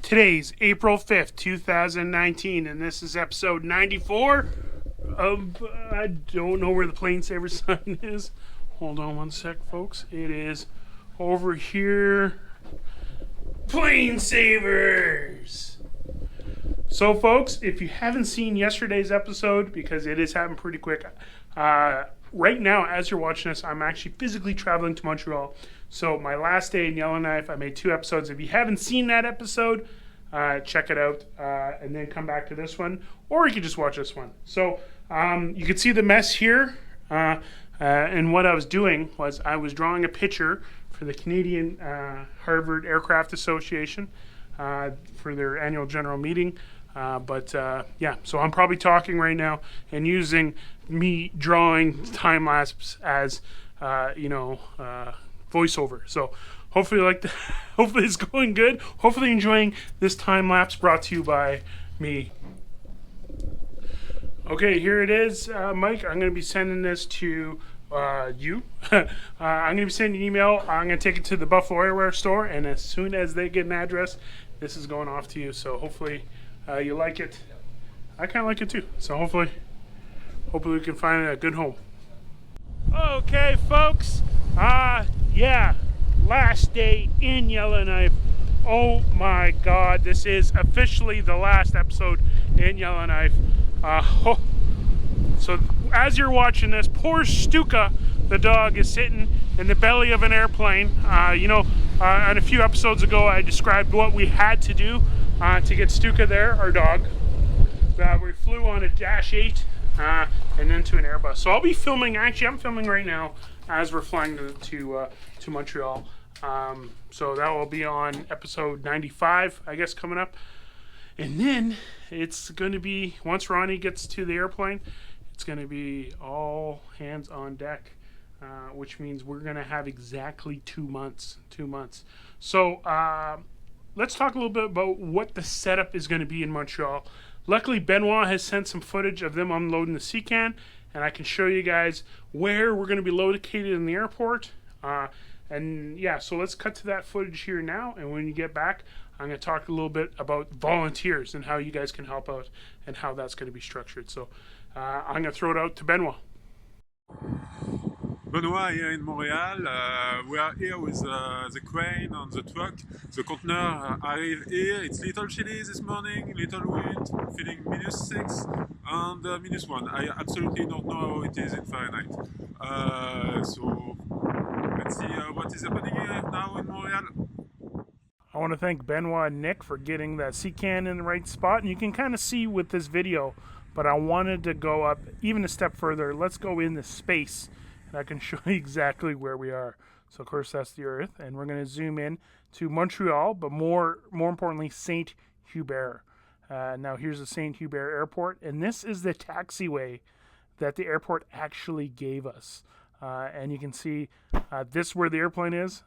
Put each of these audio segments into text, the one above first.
Today's April 5th, 2019, and this is episode 94 of, I don't know where the PlaneSavers sign is. Hold on one sec, folks. It is over here. PlaneSavers! So, folks, if you haven't seen yesterday's episode, because it is happening pretty quick, right now, as you're watching this, I'm actually physically traveling to Montreal. So my last day in Yellowknife, I made 2 episodes. If you haven't seen that episode, check it out and then come back to this one. Or you can just watch this one. So you can see the mess here. And what I was doing was I was drawing a picture for the Canadian Harvard Aircraft Association for their annual general meeting. Yeah, so I'm probably talking right now and using me drawing time lapse as, voiceover. So hopefully hopefully it's going good. Hopefully enjoying this time lapse brought to you by me. Okay, here it is, Mike. I'm going to be sending this to you. I'm going to be sending an email. I'm going to take it to the Buffalo Airwear store, and as soon as they get an address, this is going off to you. So hopefully you like it. I kind of like it too. So hopefully we can find a good home. Okay, folks. Yeah, last day in Yellowknife. Oh my God, this is officially the last episode in Yellowknife. So as you're watching this, poor Stuka, the dog, is sitting in the belly of an airplane. On a few episodes ago, I described what we had to do to get Stuka there, our dog. We flew on a Dash 8 and then to an Airbus. So I'll be filming, actually I'm filming right now as we're flying to Montreal. So that will be on episode 95, I guess, coming up. And then it's going to be, once Ronnie gets to the airplane, it's going to be all hands on deck, which means we're going to have exactly 2 months. So let's talk a little bit about what the setup is going to be in Montreal. Luckily, Benoit has sent some footage of them unloading the Seacan, and I can show you guys where we're going to be located in the airport. And yeah, so let's cut to that footage here now, and when you get back, I'm going to talk a little bit about volunteers and how you guys can help out and how that's going to be structured. So I'm going to throw it out to Benoit. Benoit here in Montreal. We are here with the crane on the truck. The container arrived here. It's little chilly this morning, little wind, feeling -6 and -1. I absolutely don't know how it is in Fahrenheit. So let's see what is happening here now in Montreal. I want to thank Benoit and Nick for getting that Seacan in the right spot. And you can kind of see with this video, but I wanted to go up even a step further. Let's go into space, and I can show you exactly where we are. So, of course, that's the Earth, and we're going to zoom in to Montreal, but more importantly, Saint Hubert. Now, here's the Saint Hubert Airport, and this is the taxiway that the airport actually gave us. And you can see this where the airplane is.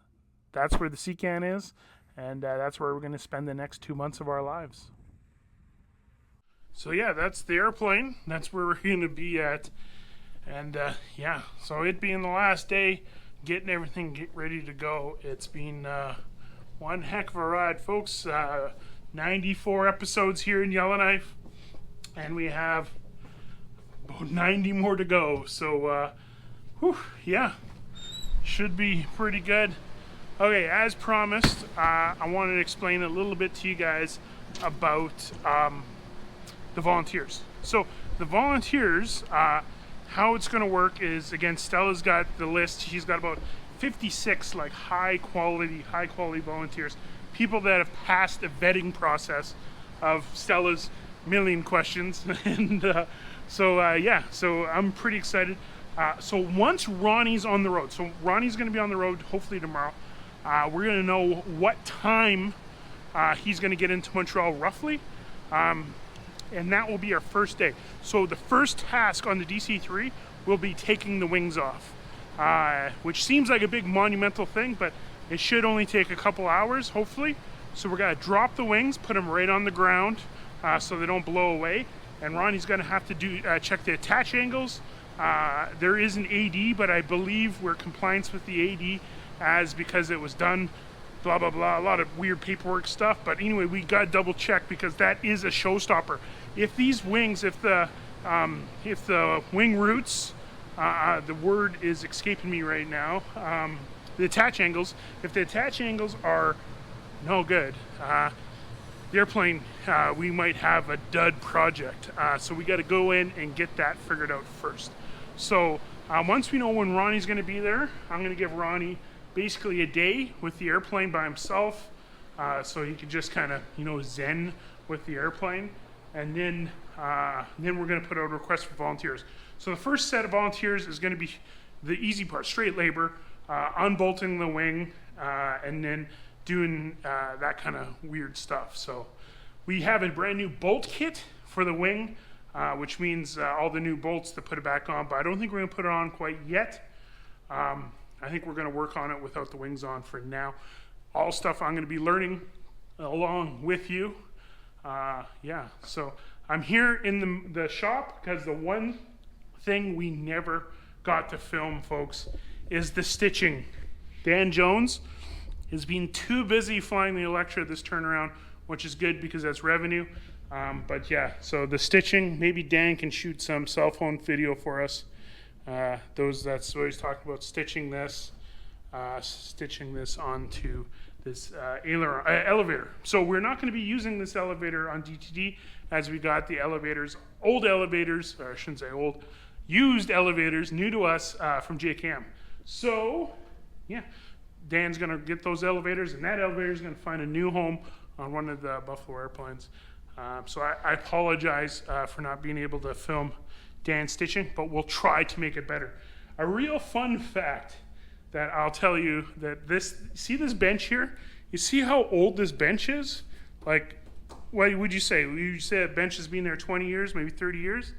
That's where the Seacan is. And that's where we're going to spend the next 2 months of our lives. So yeah, that's the airplane. That's where we're going to be at. And yeah, so it being the last day, getting everything ready to go. It's been one heck of a ride, folks. 94 episodes here in Yellowknife. And we have about 90 more to go. So yeah, should be pretty good. Okay, as promised, I wanted to explain a little bit to you guys about the volunteers. So the volunteers, how it's going to work is, again, Stella's got the list. She's got about 56 like high quality volunteers, people that have passed the vetting process of Stella's million questions. And yeah, so I'm pretty excited. So once Ronnie's on the road, so Ronnie's going to be on the road hopefully tomorrow. We're going to know what time he's going to get into Montreal roughly, and that will be our first day. So the first task on the DC-3 will be taking the wings off, which seems like a big monumental thing, but it should only take a couple hours, hopefully. So we're going to drop the wings, put them right on the ground so they don't blow away, and Ronnie's going to have to do check the attach angles. There is an AD, but I believe we're compliance with the AD, as because it was done blah blah blah, a lot of weird paperwork stuff. But anyway, we got to double check because that is a showstopper. If these wings, if the wing roots, the word is escaping me right now, the attach angles, if the attach angles are no good, the airplane, we might have a dud project. So we got to go in and get that figured out first. So once we know when Ronnie's going to be there, I'm going to give Ronnie basically a day with the airplane by himself, so he can just kind of, you know, zen with the airplane. And then we're going to put out a request for volunteers. So the first set of volunteers is going to be the easy part, straight labor, unbolting the wing, and then doing that kind of weird stuff. So we have a brand new bolt kit for the wing, which means all the new bolts to put it back on, but I don't think we're going to put it on quite yet. I think we're going to work on it without the wings on for now. All stuff I'm going to be learning along with you. Yeah, so I'm here in the shop because the one thing we never got to film, folks, is the stitching. Dan Jones has been too busy flying the Electra this turnaround, which is good because that's revenue. But yeah, so the stitching, maybe Dan can shoot some cell phone video for us. That's what he's talking about, stitching this onto this elevator. So we're not going to be using this elevator on DTD, as we got the elevators, old elevators, or I shouldn't say old, used elevators, new to us from JCam. So yeah, Dan's going to get those elevators, and that elevator is going to find a new home on one of the Buffalo airplanes. So I apologize for not being able to film Dan stitching, but we'll try to make it better. A real fun fact that I'll tell you, that see this bench here? You see how old this bench is? Like, what would you say? Would you say that bench has been there 20 years, maybe 30 years?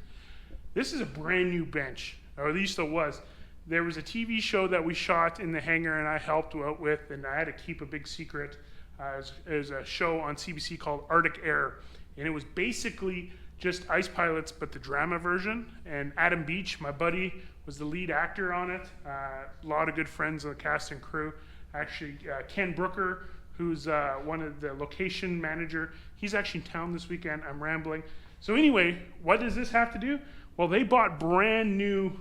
This is a brand new bench, or at least it was. There was a TV show that we shot in the hangar and I helped out with, and I had to keep a big secret. It was a show on CBC called Arctic Air, and it was basically just ice pilots, but the drama version. And Adam Beach, my buddy, was the lead actor on it. A lot of good friends of the cast and crew. Actually, Ken Brooker, who's one of the location manager, he's actually in town this weekend. I'm rambling. So anyway, what does this have to do? Well, they bought brand new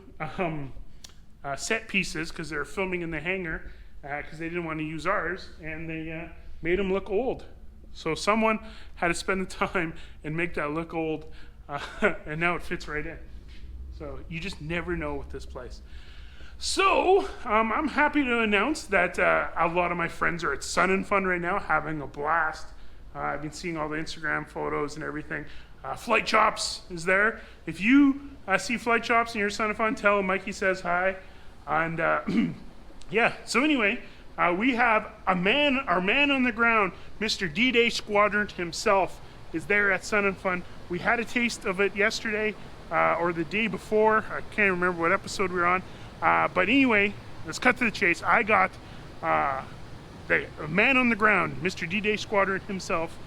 set pieces because they're filming in the hangar because they didn't want to use ours, and they made them look old. So someone had to spend the time and make that look old, and now it fits right in. So you just never know with this place. So I'm happy to announce that a lot of my friends are at Sun and Fun right now, having a blast. I've been seeing all the Instagram photos and everything. Flight Chops is there. If you see Flight Chops and you're Sun and Fun, tell him Mikey says hi. And yeah, so anyway, we have our man on the ground, Mr. DDay Squadron himself is there at Sun and Fun. We had a taste of it yesterday or the day before. I can't remember what episode we were on. But anyway, let's cut to the chase. I got the man on the ground, Mr. DDay Squadron himself,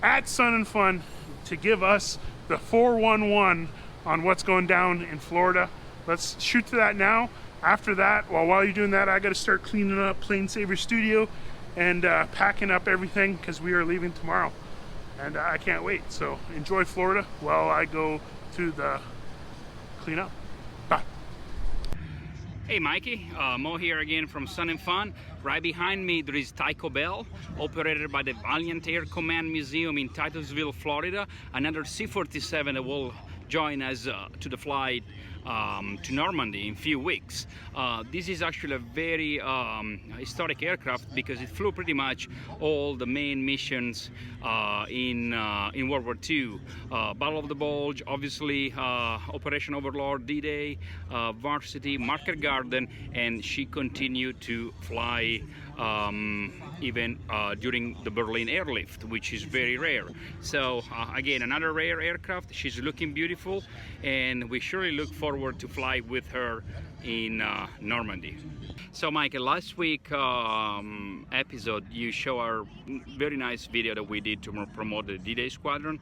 at Sun and Fun to give us the 411 on what's going down in Florida. Let's shoot to that now. After that, while you're doing that, I got to start cleaning up PlaneSavers studio and packing up everything because we are leaving tomorrow, and I can't wait. So enjoy Florida while I go to the cleanup. Bye. Hey Mikey, Mo here again from Sun and Fun. Right behind me there is Taco Bell, operated by the Valiant Air Command Museum in Titusville, Florida. Another C-47 that will join us to the flight to Normandy in a few weeks. This is actually a very historic aircraft because it flew pretty much all the main missions in World War II. Battle of the Bulge, obviously, Operation Overlord, D-Day, Varsity, Market Garden, and she continued to fly even during the Berlin airlift, which is very rare. So again, another rare aircraft. She's looking beautiful, and we surely look forward to fly with her in Normandy. So Mike, last week episode you show our very nice video that we did to promote the DDay Squadron.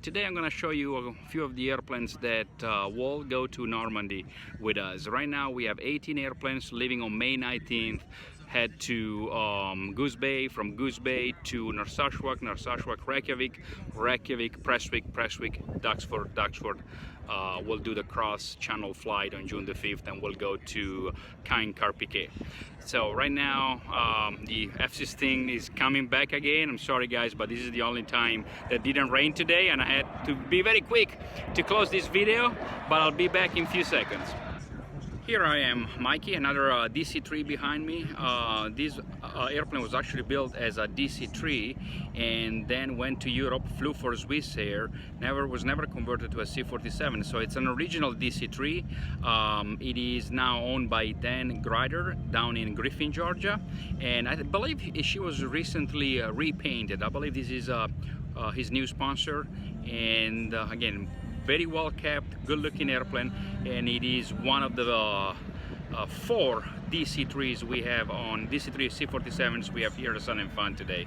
Today I'm going to show you a few of the airplanes that will go to Normandy with us. Right now we have 18 airplanes leaving on May 19th head to Goose Bay, from Goose Bay to Narsarsuaq, Narsarsuaq, Reykjavik, Reykjavik, Prestwick, Prestwick, Duxford, Duxford. We'll do the cross-channel flight on June the 5th, and we'll go to Caen-Carpiquet. So right now, the F-16 is coming back again. I'm sorry guys, but this is the only time that didn't rain today, and I had to be very quick to close this video, but I'll be back in a few seconds. Here I am, Mikey, another DC-3 behind me. This airplane was actually built as a DC-3 and then went to Europe, flew for Swissair, was never converted to a C-47. So it's an original DC-3. It is now owned by Dan Grider down in Griffin, Georgia. And I believe she was recently repainted. I believe this is his new sponsor. And again, very well kept, good looking airplane, and it is one of the 4 DC-3s we have on DC-3 C-47s we have here at Sun and Fun today.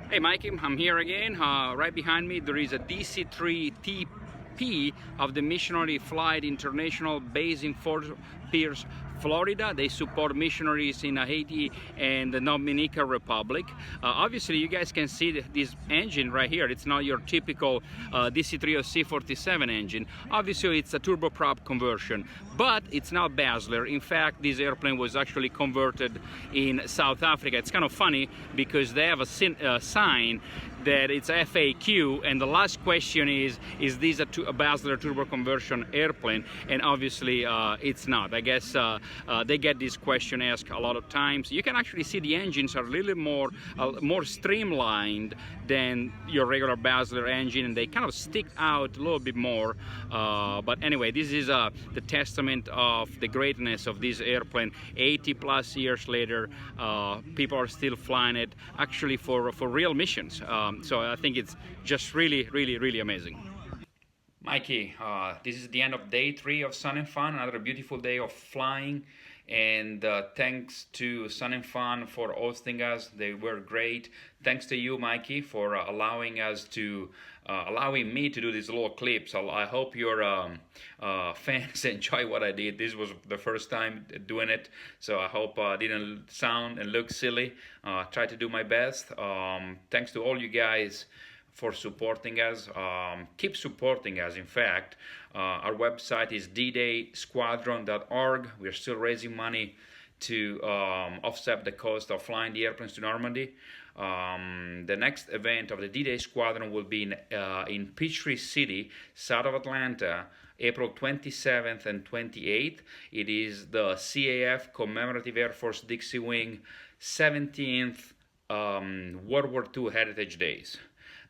Hey Mikey, I'm here again. Right behind me there is a DC-3 TP of the Missionary Flight International based in Fort Pierce, Florida. They support missionaries in Haiti and the Dominican Republic. Obviously you guys can see this engine right here. It's not your typical DC-3 or C-47 engine. Obviously it's a turboprop conversion, but it's not Basler. In fact, this airplane was actually converted in South Africa. It's kind of funny because they have a sign that it's FAQ, and the last question is this a Basler turbo conversion airplane? And obviously it's not. I guess they get this question asked a lot of times. You can actually see the engines are a little more streamlined than your regular Basler engine, and they kind of stick out a little bit more. But anyway, this is the testament of the greatness of this airplane. 80 plus years later, people are still flying it, actually for real missions. So I think it's just really amazing. Mikey, this is the end of day 3 of Sun and Fun, another beautiful day of flying, and thanks to Sun and Fun for hosting us. They were great. Thanks to you, Mikey, for allowing me to do these little clips. I hope your fans enjoy what I did. This was the first time doing it, so I hope I didn't sound and look silly. Try to do my best. Thanks to all you guys for supporting us. Keep supporting us. In fact, our website is DDaySquadron.org. We're still raising money to offset the cost of flying the airplanes to Normandy. The next event of the DDay Squadron will be in Peachtree City, south of Atlanta, April 27th and 28th. It is the CAF Commemorative Air Force Dixie Wing 17th World War II Heritage Days.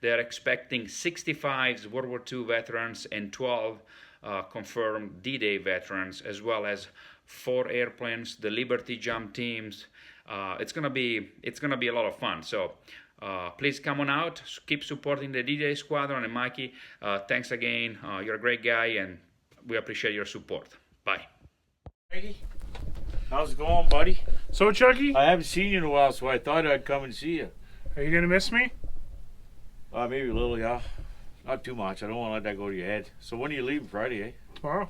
They're expecting 65 World War II veterans and 12 confirmed D-Day veterans, as well as 4 airplanes, the Liberty Jump teams. It's gonna be a lot of fun. So please come on out, keep supporting the D-Day Squadron. And Mikey, thanks again. You're a great guy, and we appreciate your support. Bye. Mikey, how's it going, buddy? So Chucky, I haven't seen you in a while, so I thought I'd come and see you. are you gonna miss me? Maybe a little, yeah. Not too much. I don't want to let that go to your head. So when are you leaving? Friday, eh? Tomorrow.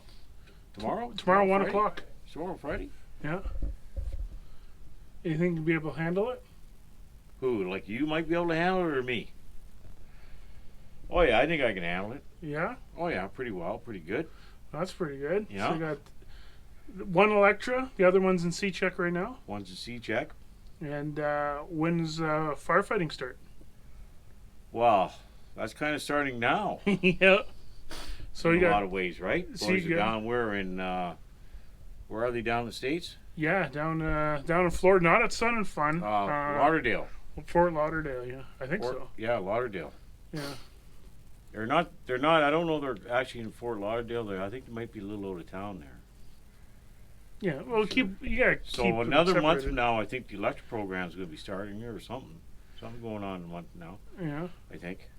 Tomorrow? Tomorrow, 1 Friday? o'clock. Tomorrow, Friday? Yeah. You think you'll be able to handle it? Who? Like you might be able to handle it, or me? Oh yeah, I think I can handle it. Yeah. Oh yeah, pretty well, pretty good. That's pretty good. Yeah. So you got 1 Electra, the other one's in C check right now. One's a C check. And when's firefighting start? Well, that's kind of starting now. Yeah. So in you a got lot of ways, right? So Boys you are got- down where in? Where are they down in the States? yeah down in Florida, not at Sun and Fun. Lauderdale. Fort Lauderdale. Yeah, I think Fort, so. yeah, Lauderdale. Yeah. They're not. I don't know. They're actually in Fort Lauderdale. I think they might be a little out of town there. Yeah. Well, you gotta So keep them another month separated. from now, I think the electric program's going to be starting here or something. Something going on in a month from now, Yeah. I think.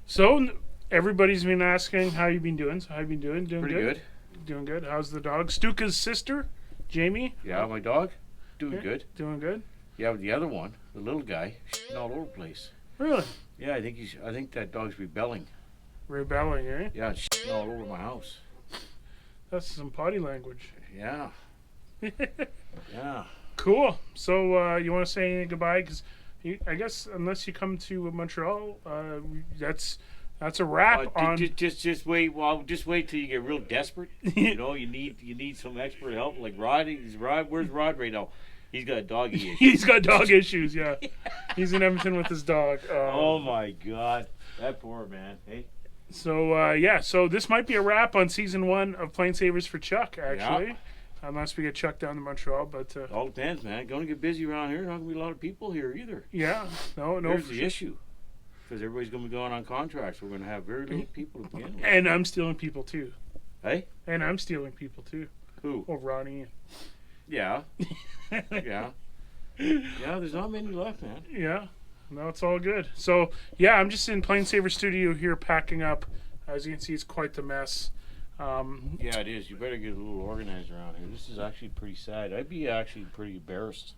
So everybody's been asking how you been doing. So how you been doing? Doing Pretty good. Doing good. How's the dog? Stuka's sister, Jamie. Yeah, my dog, doing Yeah. good. Doing good. Yeah, but the other one, the little guy, shitting all over the place. Really? Yeah, I think that dog's rebelling. Rebelling, eh? Yeah, it's shitting all over my house. That's some potty language. Yeah, yeah. Cool. So you want to say goodbye? Because I guess unless you come to Montreal, that's a wrap on. Just wait. Well, just wait till you get real desperate. You know, you need some expert help. Like Rod. Where's Rod right now? He's got doggy issues. He's got dog issues. Yeah, he's in Edmonton with his dog. Oh my God, that poor man. Hey. So yeah, so this might be a wrap on season 1 of PlaneSavers for Chuck. Actually, Yeah. Unless we get Chuck down to Montreal, but All depends, man. Going to get busy around here. Not going to be a lot of people here either. yeah, no. Here's the issue. Because everybody's going to be going on contracts. We're going to have very little people to begin with. And I'm stealing people too. Hey? And I'm stealing people too. Who? Oh, Ronnie. Yeah. Yeah. Yeah, there's not many left, man. Yeah. No, it's all good. So, yeah, I'm just in PlaneSavers studio here packing up. As you can see, it's quite the mess. Yeah, it is. You better get a little organized around here. This is actually pretty sad. I'd be actually pretty embarrassed.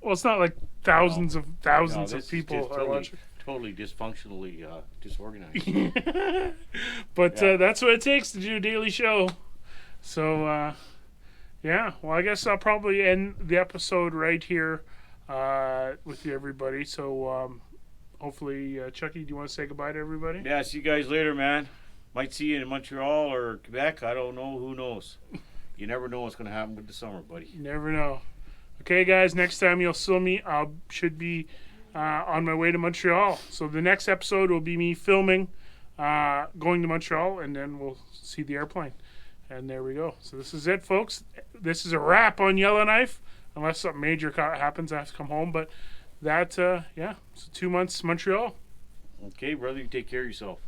Well, it's not like thousands of this people is just are watching. totally dysfunctionally disorganized. But Yeah. that's what it takes to do a daily show. So, yeah. Well, I guess I'll probably end the episode right here with everybody. So, hopefully, Chucky, do you want to say goodbye to everybody? Yeah, see you guys later, man. Might see you in Montreal or Quebec. I don't know. Who knows? You never know what's going to happen with the summer, buddy. You never know. Okay, guys, next time you'll see me, I should be on my way to Montreal. So the next episode will be me filming, going to Montreal, and then we'll see the airplane. And there we go. So this is it, folks. This is a wrap on Yellowknife, unless something major happens, I have to come home. But that, yeah, so 2 months Montreal. Okay, brother, you take care of yourself.